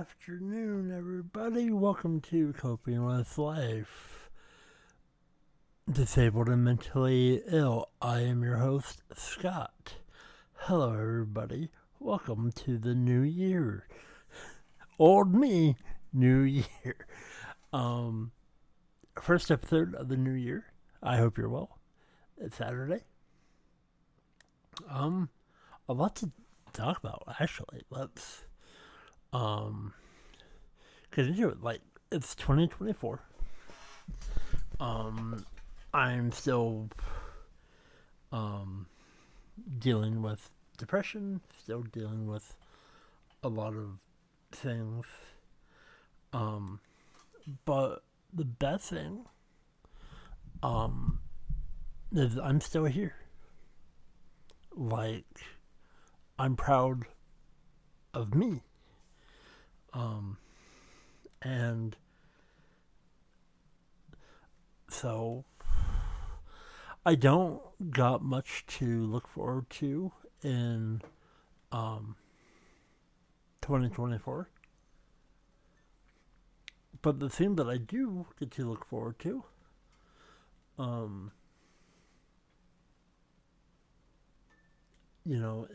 afternoon, everybody. Welcome to Coping with Life. Disabled and mentally ill. I am your host, Scott. Hello, everybody. Welcome to the new year. Old me, new year. First episode of the new year. I hope you're well. It's Saturday. A lot to talk about, actually. Let's get into it. Like, it's 2024. I'm still dealing with depression, still dealing with a lot of things. But the best thing is I'm still here. Like, I'm proud of me. And so I don't got much to look forward to in 2024. But the thing that I do get to look forward to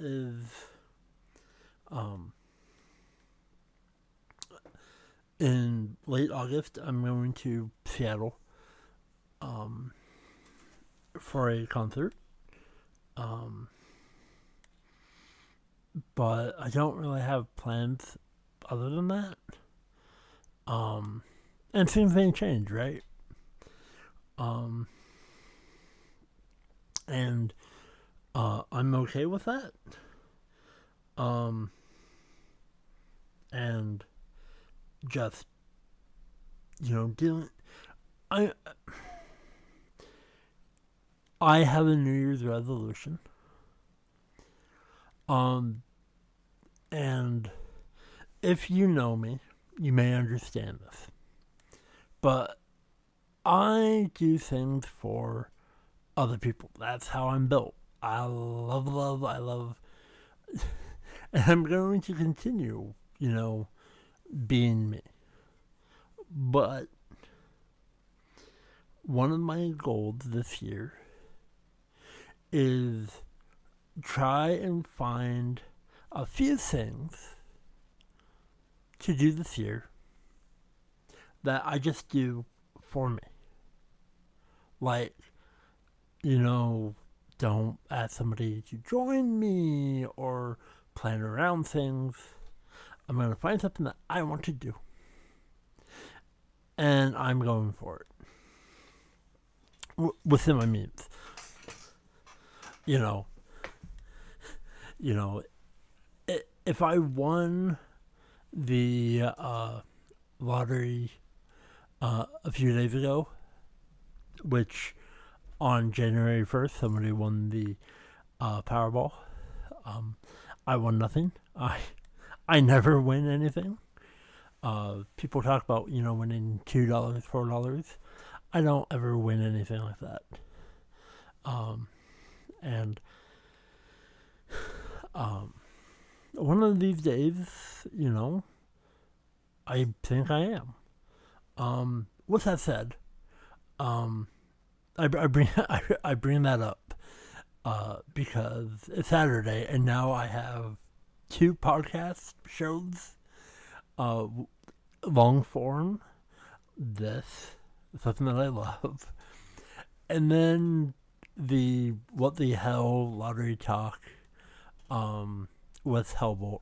is in late August, I'm going to Seattle for a concert. But I don't really have plans other than that. And things may change, right? And I'm okay with that. And just dealing. I have a New Year's resolution. And if you know me, you may understand this. But I do things for other people. That's how I'm built. I love. And I'm going to continue, being me. But one of my goals this year is try and find a few things to do this year that I just do for me. Like, don't ask somebody to join me or plan around things. I'm going to find something that I want to do. And I'm going for it. Within my means. If I won the lottery a few days ago, which on January 1st, somebody won the Powerball. I won nothing. I never win anything. People talk about, winning $2, $4. I don't ever win anything like that. And one of these days, I think I am. With that said, I bring that up because it's Saturday and now I have 2 podcast shows, long form, this, something that I love, and then the What the Hell Lottery Talk with Hellbolt.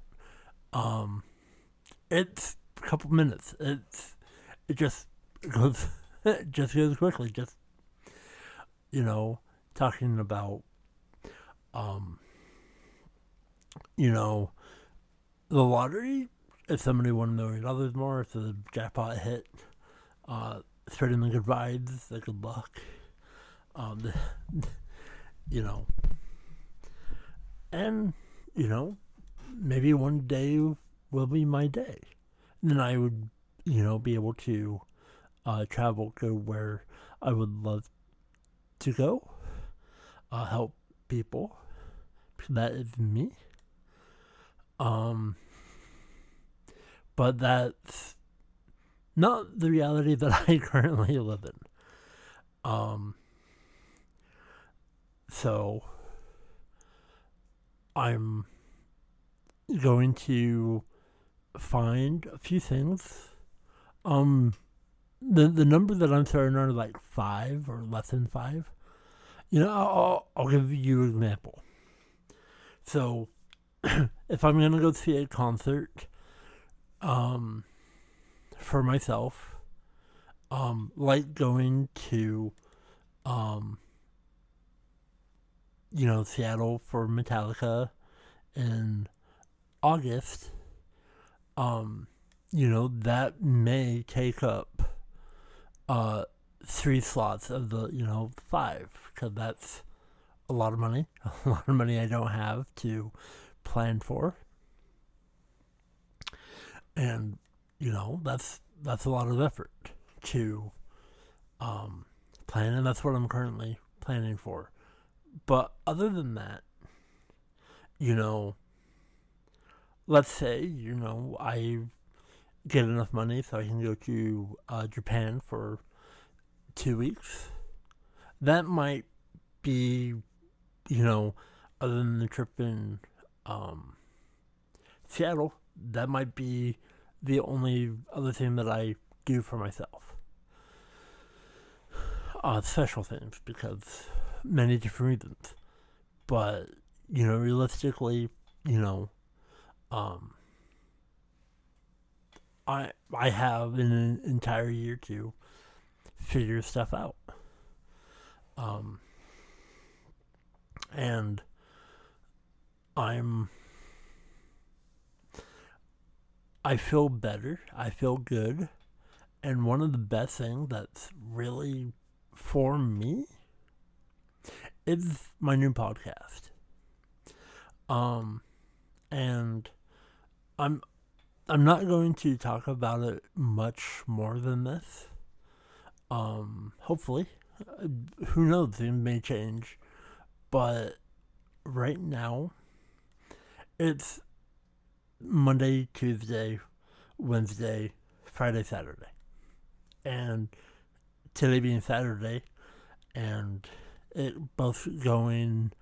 It's a couple minutes. It just goes quickly. Just talking about the lottery. If somebody won $1 million more, if the jackpot hit, spreading the good vibes, the good luck. And maybe one day will be my day. And then I would, be able to travel, go where I would love to go, help people. That is me. But that's not the reality that I currently live in. So I'm going to find a few things. The number that I'm starting on is like 5 or less than 5. I'll give you an example. So if I'm gonna go see a concert, for myself, like going to, Seattle for Metallica in August, that may take up 3 slots of the 5, because that's a lot of money, a lot of money I don't have to plan for, and that's a lot of effort to plan, and that's what I'm currently planning for. But other than that, let's say I get enough money so I can go to Japan for 2 weeks. That might be, other than the trip in Seattle, that might be the only other thing that I do for myself. Special things, because many different reasons. But, realistically, I have an entire year to figure stuff out. And I feel better. I feel good. And one of the best things that's really for me is my new podcast. And I'm not going to talk about it much more than this. Hopefully. Who knows, things may change. But right now, it's Monday, Tuesday, Wednesday, Friday, Saturday. And today being Saturday, and it both going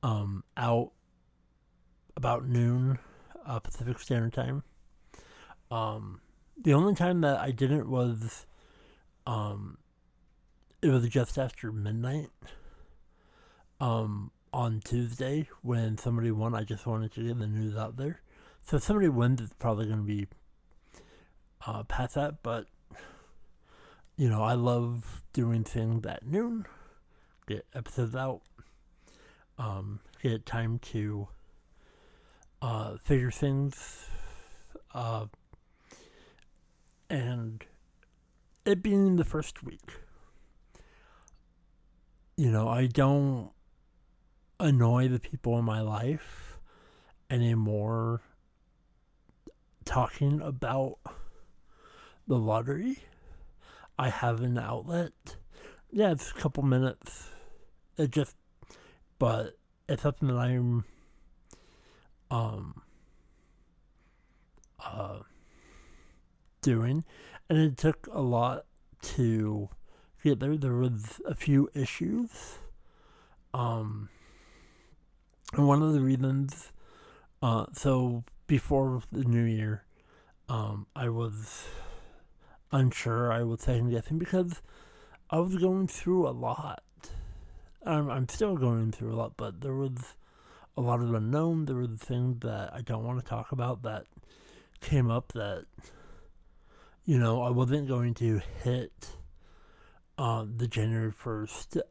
out about noon Pacific Standard Time. The only time that I didn't was it was just after midnight on Tuesday when somebody won. I just wanted to get the news out there. So if somebody wins, it's probably going to be past that, but I love doing things at noon, get episodes out, get time to figure things, and it being the first week, I don't annoy the people in my life anymore talking about the lottery. I have an outlet. Yeah, it's a couple minutes. But it's something that I'm doing, and it took a lot to get there. There was a few issues. And one of the reasons, so before the new year, I was unsure. I was second guessing because I was going through a lot. I'm still going through a lot, but there was a lot of unknown. There were things that I don't want to talk about that came up that, I wasn't going to hit the January 1st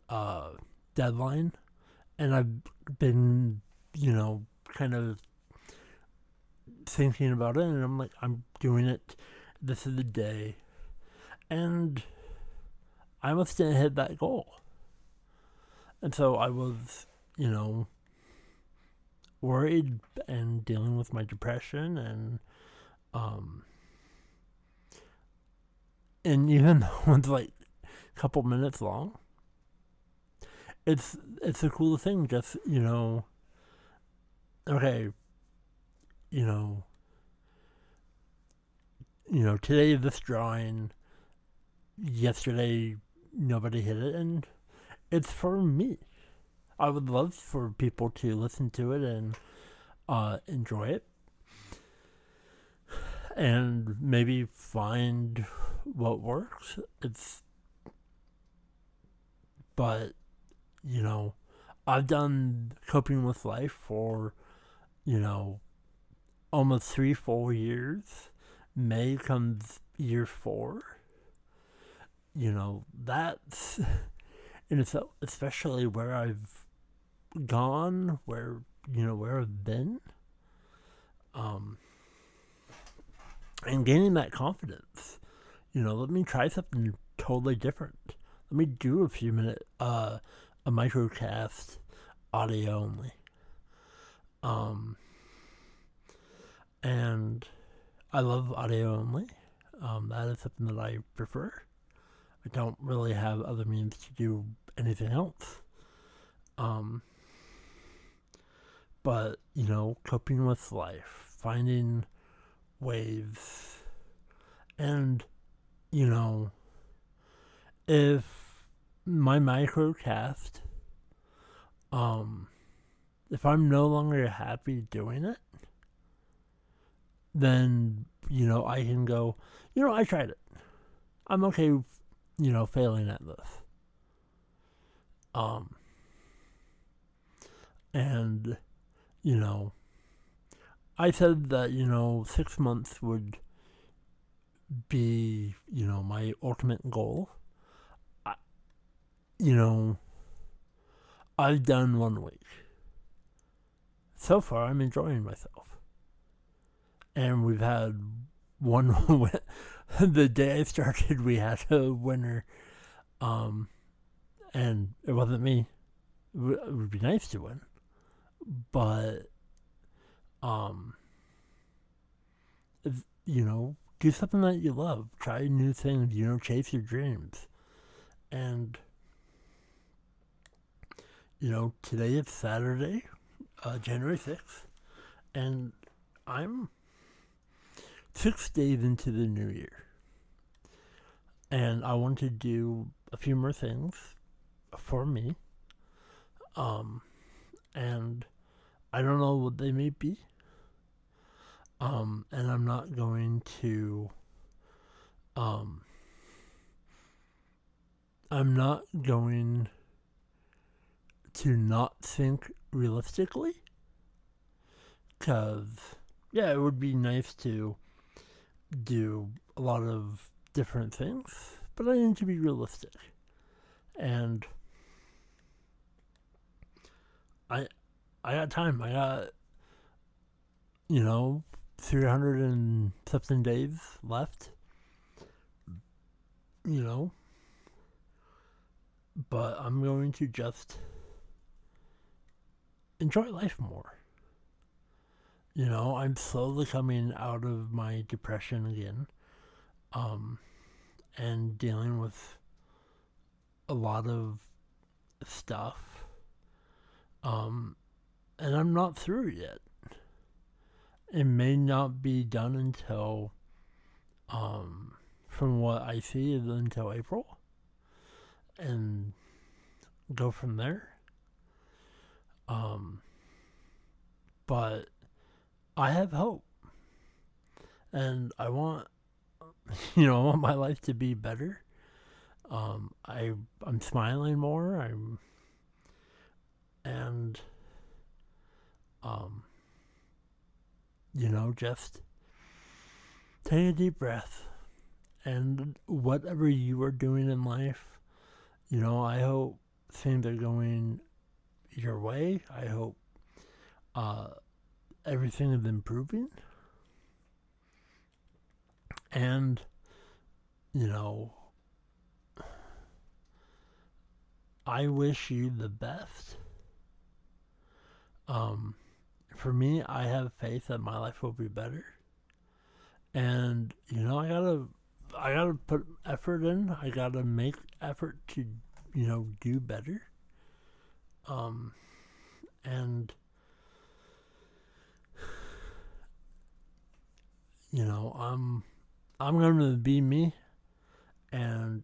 deadline. And I've been, kind of thinking about it, and I'm like, I'm doing it. This is the day. And I almost didn't hit that goal. And so I was, worried and dealing with my depression, and even though it's like a couple minutes long, it's a cool thing. Just okay, today this drawing, yesterday nobody hit it, and it's for me. I would love for people to listen to it and enjoy it, and maybe find what works. But I've done coping with life for almost 3 full years. May comes year 4. That's and it's especially where I've gone, where I've been, and gaining that confidence. Let me try something totally different. Let me do a few minute a microcast audio only. And I love audio only. That is something that I prefer. I don't really have other means to do anything else. But, coping with life, finding ways, and, if my microcast, if I'm no longer happy doing it, then, I can go, I tried it. I'm okay, failing at this. And, I said that, 6 months would be, my ultimate goal. I've done 1 week. So far, I'm enjoying myself. And we've had one the day I started, we had a winner. And it wasn't me. It would be nice to win. But, do something that you love. Try new things, chase your dreams. And, today is Saturday, January 6th. And I'm 6 days into the new year. And I want to do a few more things for me. And I don't know what they may be. And I'm not going to not think realistically. Because, yeah, it would be nice to do a lot of different things, but I need to be realistic. And I got time. I got 300 and something days left. But I'm going to just enjoy life more. I'm slowly coming out of my depression again. And dealing with a lot of stuff. And I'm not through yet. It may not be done until, from what I see, until April. And go from there. But I have hope. And I want, I want my life to be better. I'm smiling more. Just take a deep breath. And whatever you are doing in life, I hope things are going your way. I hope everything is improving. And, I wish you the best. For me, I have faith that my life will be better. And, I gotta put effort in. I gotta make effort to, do better. And, I'm I'm going to be me and,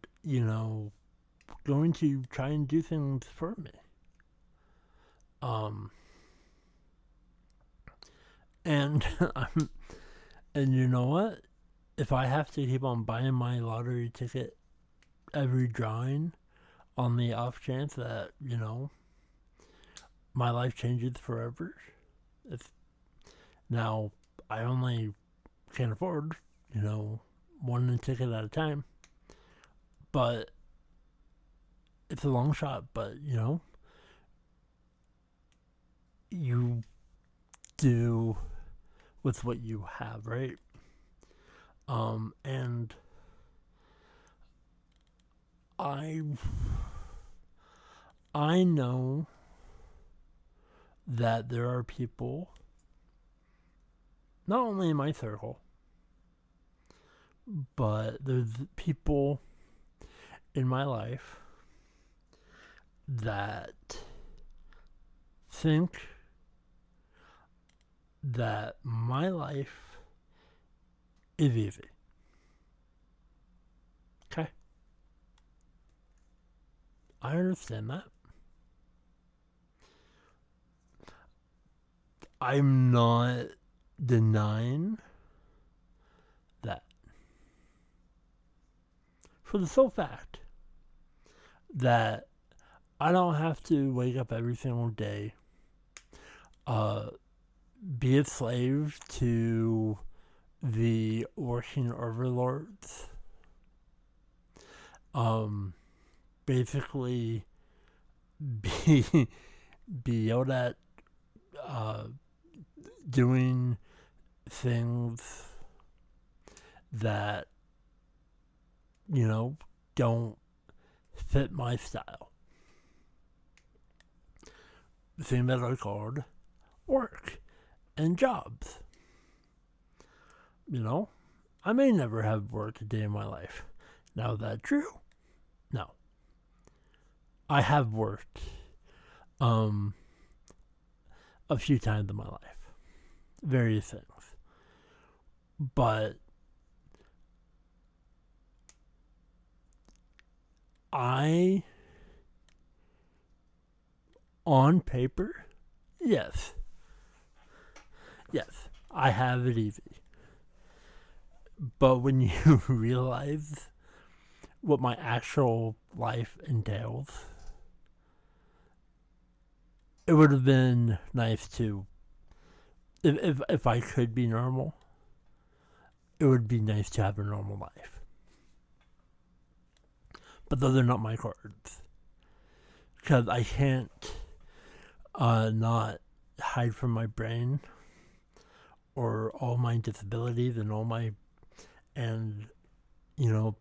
going to try and do things for me. And and you know what? If I have to keep on buying my lottery ticket every drawing on the off chance that, my life changes forever, if now I only can afford, one ticket at a time, but it's a long shot, but, you do with what you have, right? And I know that there are people, not only in my circle, but there's people in my life that think that my life is easy. Okay? I understand that. I'm not denying that. For the sole fact that I don't have to wake up every single day, be a slave to the working overlords, basically be yelled at, doing things that, don't fit my style. The thing that are called work and jobs. I may never have worked a day in my life. Now, is that true? No. I have worked a few times in my life. Various things. But on paper, yes, I have it easy. But when you realize what my actual life entails, it would have been nice to, if I could be normal, it would be nice to have a normal life. But those are not my cards. Because I can't not hide from my brain or all my disabilities and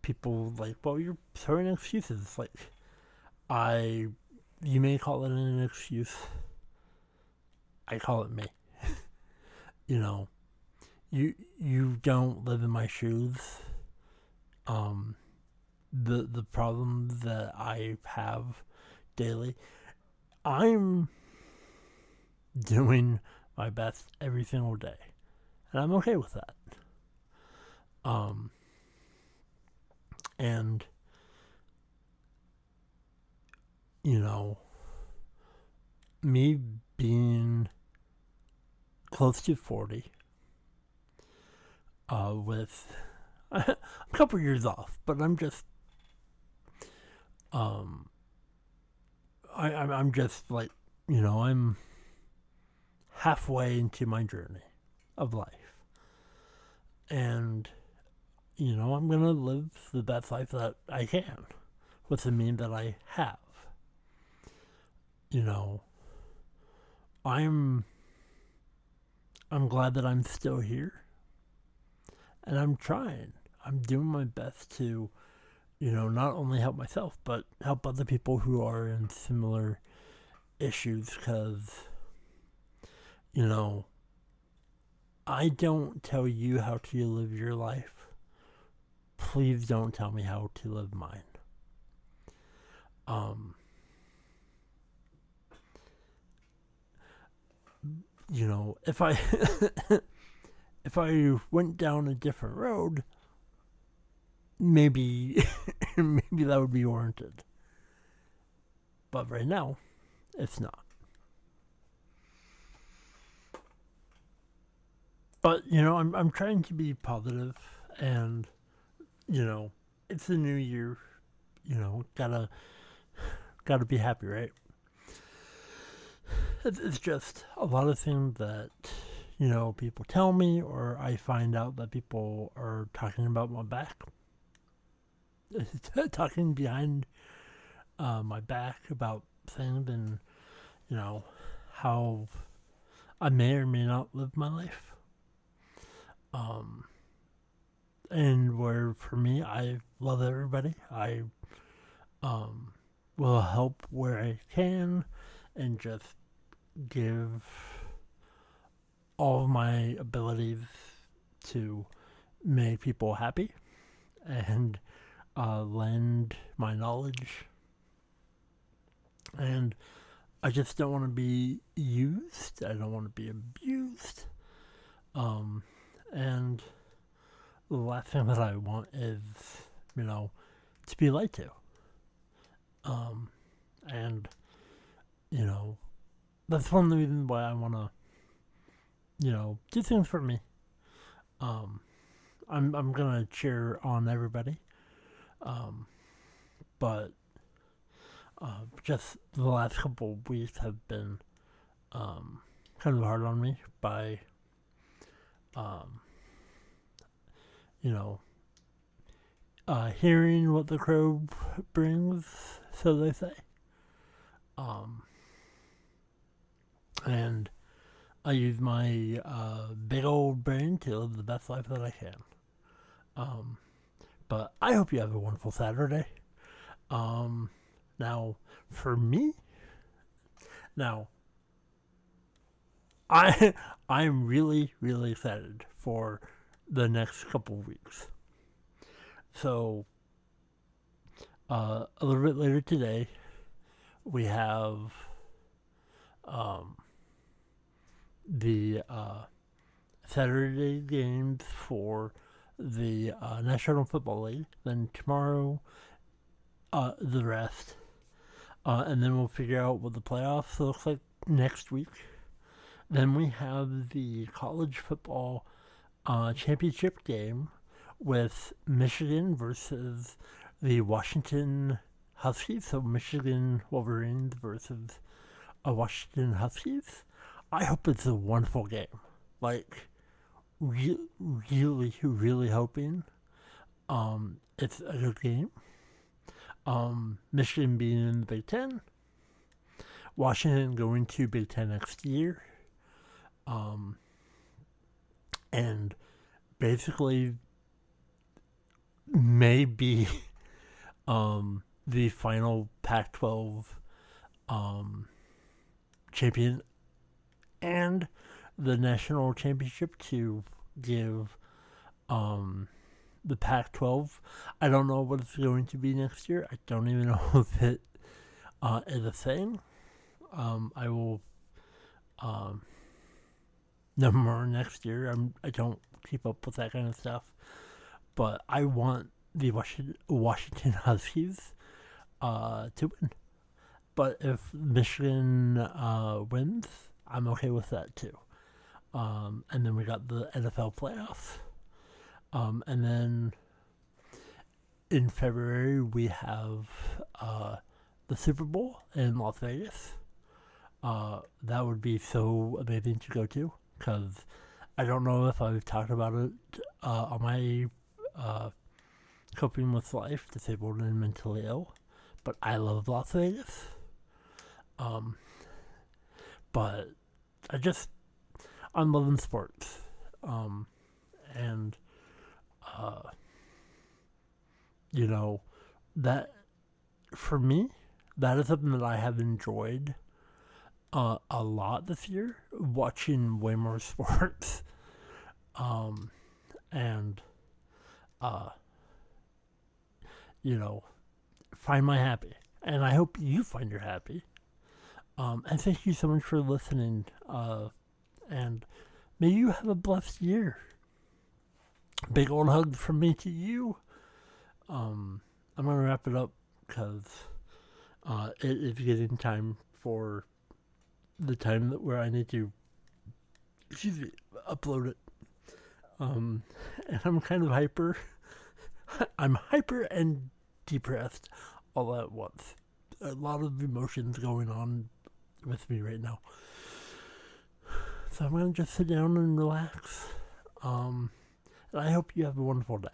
people like, well, you're throwing excuses. It's like, you may call it an excuse. I call it me. You don't live in my shoes. The problems that I have daily, I'm doing my best every single day, and I'm okay with that. And me being close to 40, with a couple years off, but I'm just I'm just like, I'm halfway into my journey of life, and I'm gonna live the best life that I can with the means that I have. I'm glad that I'm still here, and I'm trying. I'm doing my best to, not only help myself, but help other people who are in similar issues, because, I don't tell you how to live your life. Please don't tell me how to live mine. If I if I went down a different road, maybe maybe that would be warranted. But right now, it's not. But I'm trying to be positive, and it's a new year. Gotta be happy, right? It's just a lot of things that people tell me, or I find out that people are talking about my back, talking behind my back about things, and how I may or may not live my life. And where for me, I love everybody. I will help where I can, and just give all of my abilities to make people happy, and lend my knowledge. And I just don't want to be used. I don't want to be abused. And the last thing that I want is, to be lied to. And, that's one of the reasons why I want to, do things for me. I'm gonna cheer on everybody. But just the last couple of weeks have been kind of hard on me by hearing what the crow brings, so they say. And I use my big old brain to live the best life that I can. But I hope you have a wonderful Saturday. Now, for me, I'm really, really excited for the next couple of weeks. So, a little bit later today, we have the Saturday games for the National Football League. Then tomorrow, the rest. And then we'll figure out what the playoffs look like next week. Then we have the college football championship game with Michigan versus the Washington Huskies. So Michigan Wolverines versus Washington Huskies. I hope it's a wonderful game. Like, really, really hoping it's a good game. Michigan being in the Big Ten. Washington going to Big Ten next year. And basically maybe the final Pac-12 champion and the national championship to give the Pac-12. I don't know what it's going to be next year. I don't even know if it is a thing. I will know more next year. I don't keep up with that kind of stuff. But I want the Washington Huskies to win. But if Michigan wins, I'm okay with that too. And then we got the NFL playoffs. And then in February, we have the Super Bowl in Las Vegas. That would be so amazing to go to, because I don't know if I've talked about it on my Coping with Life, Disabled and Mentally Ill, but I love Las Vegas. But I'm loving sports. And that, for me, that is something that I have enjoyed a lot this year, watching way more sports. And find my happy. And I hope you find your happy. And thank you so much for listening. And may you have a blessed year. Big old hug from me to you. I'm gonna wrap it up because it is getting time for the time where I need to, excuse me, upload it. And I'm kind of hyper. I'm hyper and depressed all at once. A lot of emotions going on with me right now. So I'm gonna just sit down and relax. And I hope you have a wonderful day.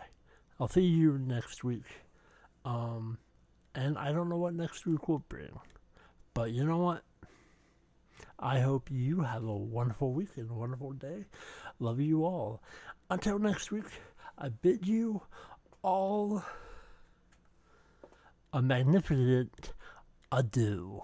I'll see you next week. And I don't know what next week will bring. But you know what? I hope you have a wonderful week and a wonderful day. Love you all. Until next week, I bid you all a magnificent adieu.